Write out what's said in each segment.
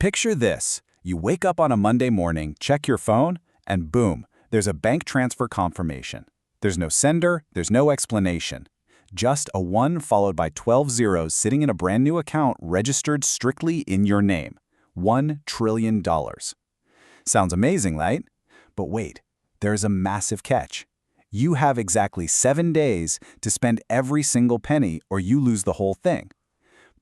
Picture this. You wake up on a Monday morning, check your phone, and boom, there's a bank transfer confirmation. There's no sender, there's no explanation. Just a 1 followed by 12 zeros sitting in a brand new account registered strictly in your name. $1 trillion. Sounds amazing, right? But wait, there's a massive catch. You have exactly 7 days to spend every single penny or you lose the whole thing.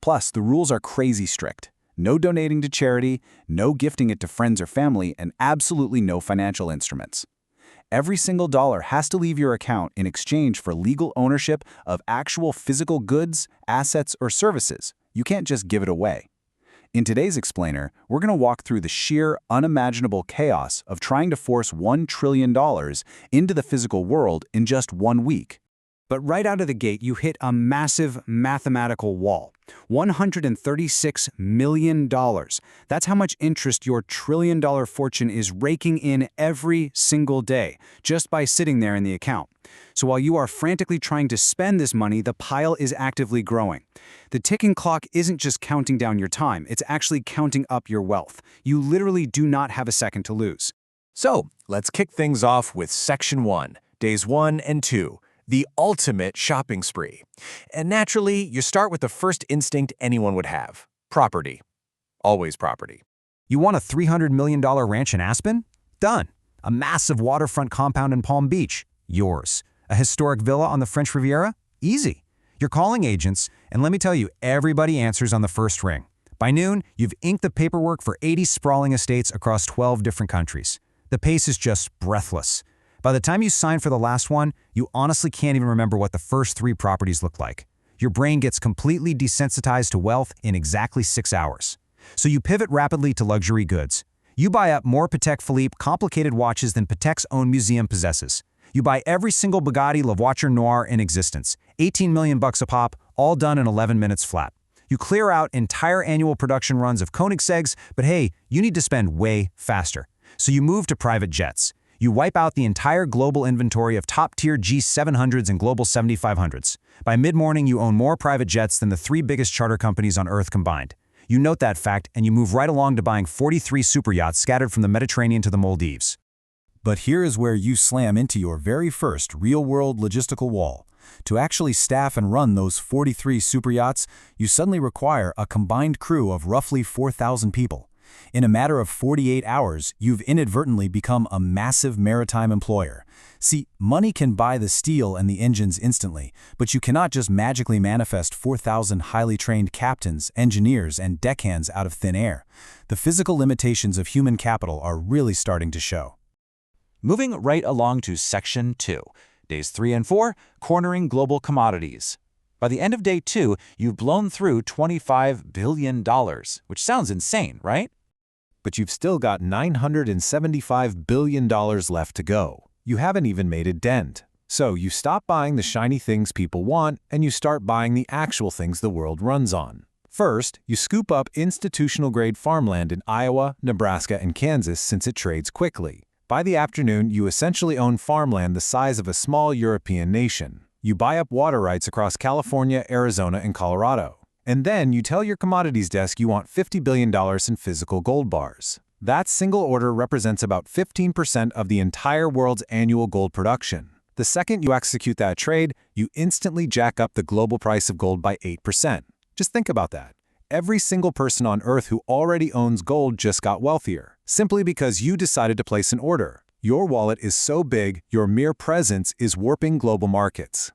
Plus, the rules are crazy strict. No donating to charity, no gifting it to friends or family, and absolutely no financial instruments. Every single dollar has to leave your account in exchange for legal ownership of actual physical goods, assets, or services. You can't just give it away. In today's explainer, we're going to walk through the sheer, unimaginable chaos of trying to force $1 trillion into the physical world in just 1 week. But right out of the gate, you hit a massive mathematical wall. $136 million. That's how much interest your trillion-dollar fortune is raking in every single day, just by sitting there in the account. So while you are frantically trying to spend this money, the pile is actively growing. The ticking clock isn't just counting down your time, it's actually counting up your wealth. You literally do not have a second to lose. So, let's kick things off with Section 1, Days 1 and 2. The ultimate shopping spree. And naturally, you start with the first instinct anyone would have. Property. Always property. You want a $300 million ranch in Aspen? Done. A massive waterfront compound in Palm Beach? Yours. A historic villa on the French Riviera? Easy. You're calling agents, and let me tell you, everybody answers on the first ring. By noon, you've inked the paperwork for 80 sprawling estates across 12 different countries. The pace is just breathless. By the time you sign for the last one, you honestly can't even remember what the first 3 properties look like. Your brain gets completely desensitized to wealth in exactly 6 hours. So you pivot rapidly to luxury goods. You buy up more Patek Philippe complicated watches than Patek's own museum possesses. You buy every single Bugatti La Voiture Noire in existence, $18 million a pop, all done in 11 minutes flat. You clear out entire annual production runs of Koenigsegg's, but hey, you need to spend way faster. So you move to private jets. You wipe out the entire global inventory of top-tier G700s and Global 7500s. By mid-morning, you own more private jets than the 3 biggest charter companies on Earth combined. You note that fact, and you move right along to buying 43 super yachts scattered from the Mediterranean to the Maldives. But here is where you slam into your very first real-world logistical wall. To actually staff and run those 43 super yachts, you suddenly require a combined crew of roughly 4,000 people. In a matter of 48 hours, you've inadvertently become a massive maritime employer. See, money can buy the steel and the engines instantly, but you cannot just magically manifest 4,000 highly trained captains, engineers, and deckhands out of thin air. The physical limitations of human capital are really starting to show. Moving right along to Section 2, Days 3 and 4, Cornering Global Commodities. By the end of Day 2, you've blown through $25 billion, which sounds insane, right? But you've still got $975 billion left to go. You haven't even made a dent. So you stop buying the shiny things people want, and you start buying the actual things the world runs on. First, you scoop up institutional-grade farmland in Iowa, Nebraska, and Kansas since it trades quickly. By the afternoon, you essentially own farmland the size of a small European nation. You buy up water rights across California, Arizona, and Colorado. And then you tell your commodities desk you want $50 billion in physical gold bars. That single order represents about 15% of the entire world's annual gold production. The second you execute that trade, you instantly jack up the global price of gold by 8%. Just think about that. Every single person on Earth who already owns gold just got wealthier, simply because you decided to place an order. Your wallet is so big, your mere presence is warping global markets.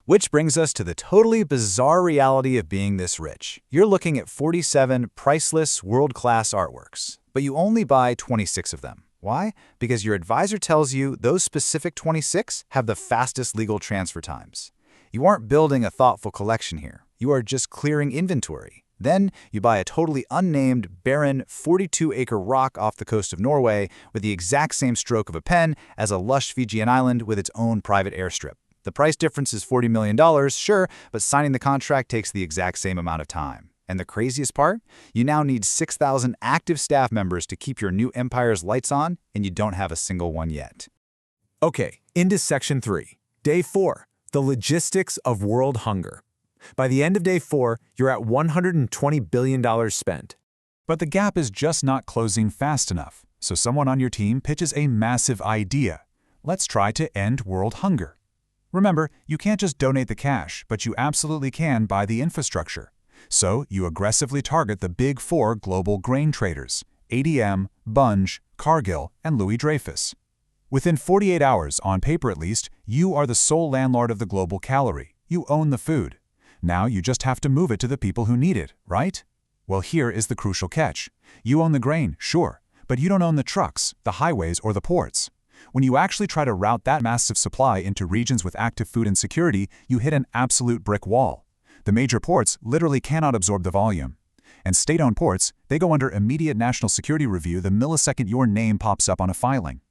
Which brings us to the totally bizarre reality of being this rich. You're looking at 47 priceless, world-class artworks, but you only buy 26 of them. Why? Because your advisor tells you those specific 26 have the fastest legal transfer times. You aren't building a thoughtful collection here. You are just clearing inventory. Then you buy a totally unnamed, barren, 42-acre rock off the coast of Norway with the exact same stroke of a pen as a lush Fijian island with its own private airstrip. The price difference is $40 million, sure, but signing the contract takes the exact same amount of time. And the craziest part? You now need 6,000 active staff members to keep your new empire's lights on, and you don't have a single one yet. Okay, into Section 3. Day 4, the logistics of world hunger. By the end of Day 4, you're at $120 billion spent. But the gap is just not closing fast enough, so someone on your team pitches a massive idea. Let's try to end world hunger. Remember, you can't just donate the cash, but you absolutely can buy the infrastructure. So you aggressively target the big four global grain traders: ADM, Bunge, Cargill, and Louis Dreyfus. Within 48 hours, on paper at least, you are the sole landlord of the global calorie. You own the food. Now you just have to move it to the people who need it, right? Well, here is the crucial catch. You own the grain, sure, but you don't own the trucks, the highways, or the ports. When you actually try to route that massive supply into regions with active food insecurity, you hit an absolute brick wall. The major ports literally cannot absorb the volume. And state-owned ports, they go under immediate national security review the millisecond your name pops up on a filing.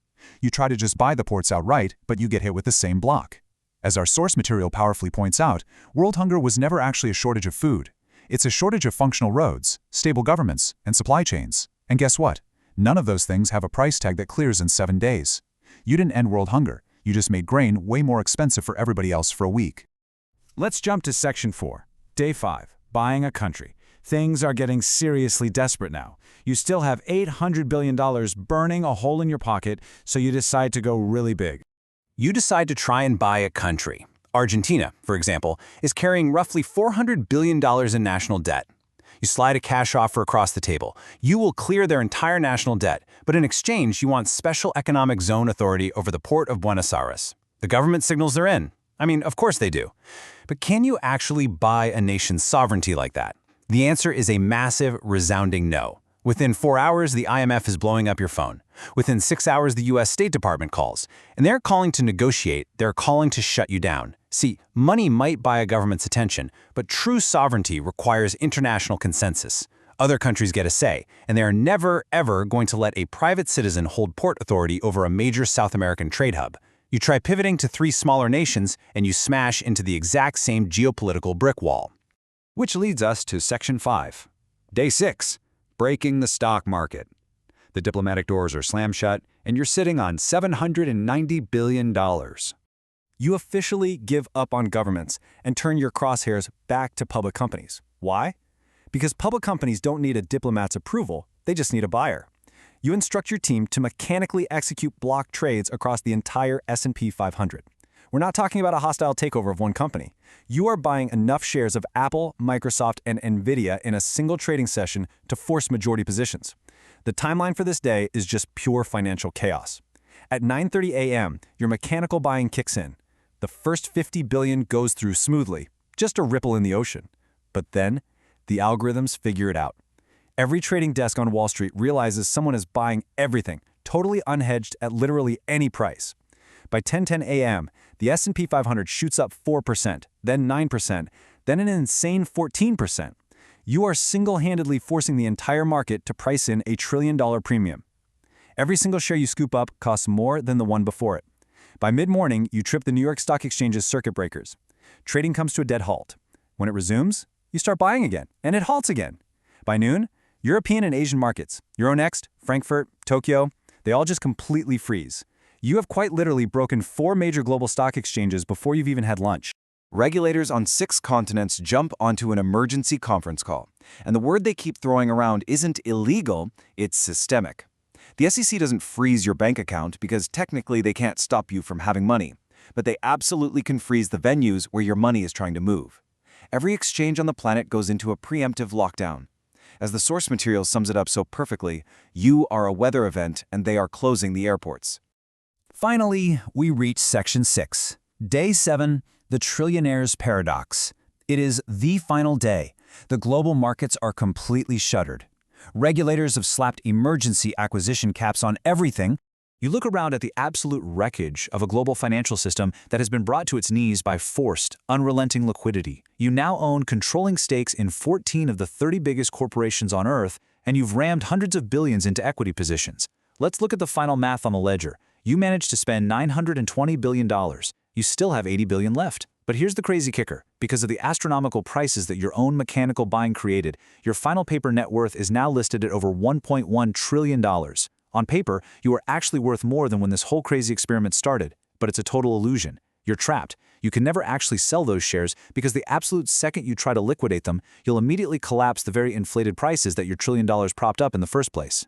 You try to just buy the ports outright, but you get hit with the same block. As our source material powerfully points out, world hunger was never actually a shortage of food. It's a shortage of functional roads, stable governments, and supply chains. And guess what? None of those things have a price tag that clears in 7 days. You didn't end world hunger. You just made grain way more expensive for everybody else for a week. Let's jump to Section 4. Day 5. Buying a country. Things are getting seriously desperate now. You still have $800 billion burning a hole in your pocket, so you decide to go really big. You decide to try and buy a country. Argentina, for example, is carrying roughly $400 billion in national debt. You slide a cash offer across the table. You will clear their entire national debt, but in exchange, you want special economic zone authority over the port of Buenos Aires. The government signals they're in. I mean, of course they do. But can you actually buy a nation's sovereignty like that? The answer is a massive, resounding no. Within 4 hours, the IMF is blowing up your phone. Within 6 hours, the US State Department calls. And they're calling to negotiate, they're calling to shut you down. See, money might buy a government's attention, but true sovereignty requires international consensus. Other countries get a say, and they are never, ever going to let a private citizen hold port authority over a major South American trade hub. You try pivoting to 3 smaller nations, and you smash into the exact same geopolitical brick wall. Which leads us to Section 5. Day 6. Breaking the stock market. The diplomatic doors are slammed shut, and you're sitting on $790 billion. You officially give up on governments and turn your crosshairs back to public companies. Why? Because public companies don't need a diplomat's approval, they just need a buyer. You instruct your team to mechanically execute block trades across the entire S&P 500. We're not talking about a hostile takeover of one company. You are buying enough shares of Apple, Microsoft, and Nvidia in a single trading session to force majority positions. The timeline for this day is just pure financial chaos. At 9:30 a.m., your mechanical buying kicks in. The first $50 billion goes through smoothly, just a ripple in the ocean. But then, the algorithms figure it out. Every trading desk on Wall Street realizes someone is buying everything, totally unhedged at literally any price. By 10:10 a.m., the S&P 500 shoots up 4%, then 9%, then an insane 14%. You are single-handedly forcing the entire market to price in $1 trillion premium. Every single share you scoop up costs more than the one before it. By mid-morning, you trip the New York Stock Exchange's circuit breakers. Trading comes to a dead halt. When it resumes, you start buying again, and it halts again. By noon, European and Asian markets, Euronext, Frankfurt, Tokyo, they all just completely freeze. You have quite literally broken 4 major global stock exchanges before you've even had lunch. Regulators on 6 continents jump onto an emergency conference call, and the word they keep throwing around isn't illegal, it's systemic. The SEC doesn't freeze your bank account because technically they can't stop you from having money, but they absolutely can freeze the venues where your money is trying to move. Every exchange on the planet goes into a preemptive lockdown. As the source material sums it up so perfectly, you are a weather event and they are closing the airports. Finally, we reach Section 6. Day 7, the trillionaires' paradox. It is the final day. The global markets are completely shuttered. Regulators have slapped emergency acquisition caps on everything. You look around at the absolute wreckage of a global financial system that has been brought to its knees by forced, unrelenting liquidity. You now own controlling stakes in 14 of the 30 biggest corporations on Earth, and you've rammed hundreds of billions into equity positions. Let's look at the final math on the ledger. You managed to spend $920 billion. You still have $80 billion left. But here's the crazy kicker. Because of the astronomical prices that your own mechanical buying created, your final paper net worth is now listed at over $1.1 trillion. On paper, you are actually worth more than when this whole crazy experiment started, but it's a total illusion. You're trapped. You can never actually sell those shares because the absolute second you try to liquidate them, you'll immediately collapse the very inflated prices that your $1 trillion propped up in the first place.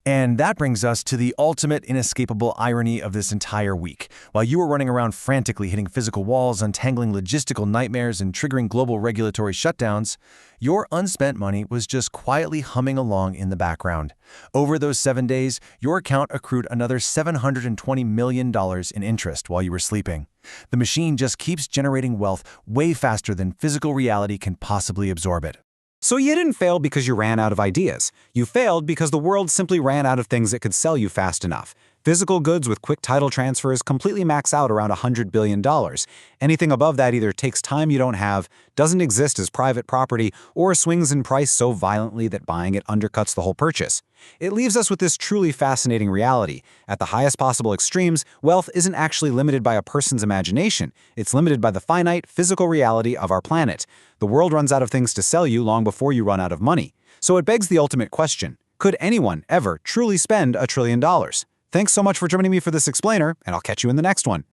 And that brings us to the ultimate inescapable irony of this entire week. While you were running around frantically hitting physical walls, untangling logistical nightmares, and triggering global regulatory shutdowns, your unspent money was just quietly humming along in the background. Over those 7 days, your account accrued another $720 million in interest while you were sleeping. The machine just keeps generating wealth way faster than physical reality can possibly absorb it. So you didn't fail because you ran out of ideas. You failed because the world simply ran out of things that could sell you fast enough. Physical goods with quick title transfers completely max out around $100 billion. Anything above that either takes time you don't have, doesn't exist as private property, or swings in price so violently that buying it undercuts the whole purchase. It leaves us with this truly fascinating reality. At the highest possible extremes, wealth isn't actually limited by a person's imagination. It's limited by the finite, physical reality of our planet. The world runs out of things to sell you long before you run out of money. So it begs the ultimate question. Could anyone ever truly spend $1 trillion? Thanks so much for joining me for this explainer, and I'll catch you in the next one.